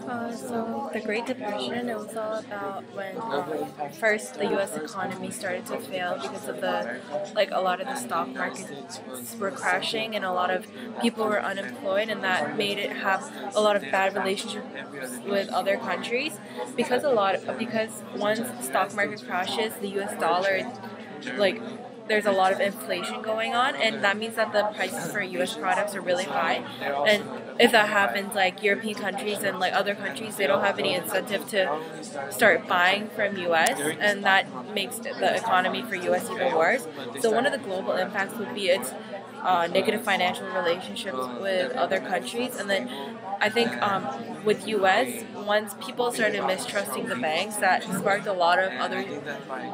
So the Great Depression, it was all about when first the U.S. economy started to fail because of a lot of the stock markets were crashing and a lot of people were unemployed, and that made it have a lot of bad relationships with other countries because once the stock market crashes, the U.S. dollar like there's a lot of inflation going on, and that means that the prices for U.S. products are really high. And if that happens, like European countries and like other countries, they don't have any incentive to start buying from U.S., and that makes the economy for U.S. even worse. So one of the global impacts would be its negative financial relationships with other countries, and then I think with U.S. once people started mistrusting the banks, that sparked a lot of other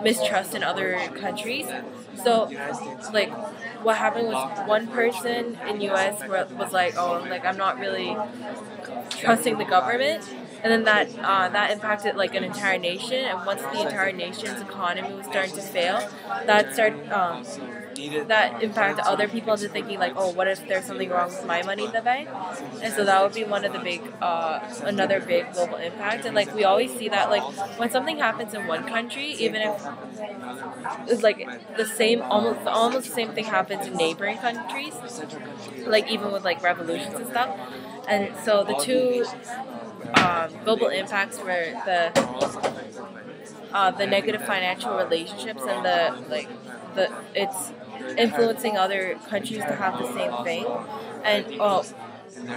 mistrust in other countries. So, like, what happened was one person in U.S. was like, "Oh, like I'm not really trusting the government," and then that impacted like an entire nation. And once the entire nation's economy was starting to fail, that started that impacted other people into thinking like, "Oh, what if there's something wrong with my money in the bank?" And so that would be one of the big another big global impact. And like we always see that like when something happens in one country, even if it's like the same almost the same thing happens in neighboring countries, like even with like revolutions and stuff. And so the two global impacts were the negative financial relationships and the it's influencing other countries to have the same thing. And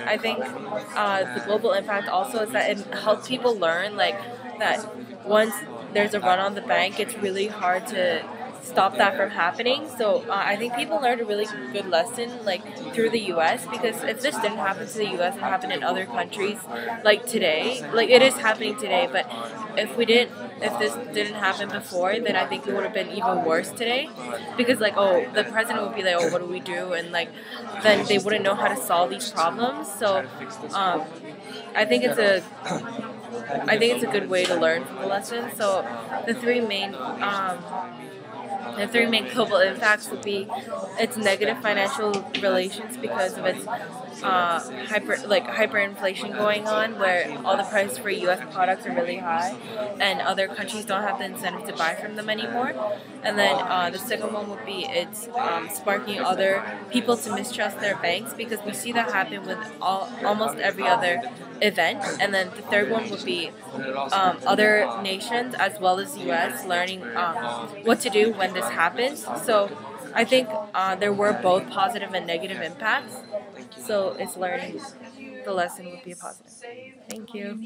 I think the global impact also is that it helps people learn like that once there's a run on the bank, it's really hard to stop that from happening. So I think people learned a really good lesson like through the U.S. because if this didn't happen to the U.S., it happened in other countries like today. Like it is happening today, but if this didn't happen before, then I think it would have been even worse today because like the president would be like, oh, what do we do, and like then they wouldn't know how to solve these problems. So um, I think it's a I think it's a good way to learn from the lesson. So the three main global impacts would be its negative financial relations because of its hyperinflation going on, where all the prices for U.S. products are really high, and other countries don't have the incentive to buy from them anymore. And then the second one would be it's sparking other people to mistrust their banks because we see that happen with almost every other event. And then the third one would be other nations as well as U.S. learning what to do when this happens. So I think there were both positive and negative impacts. So it's learning the lesson would be a positive. Thank you.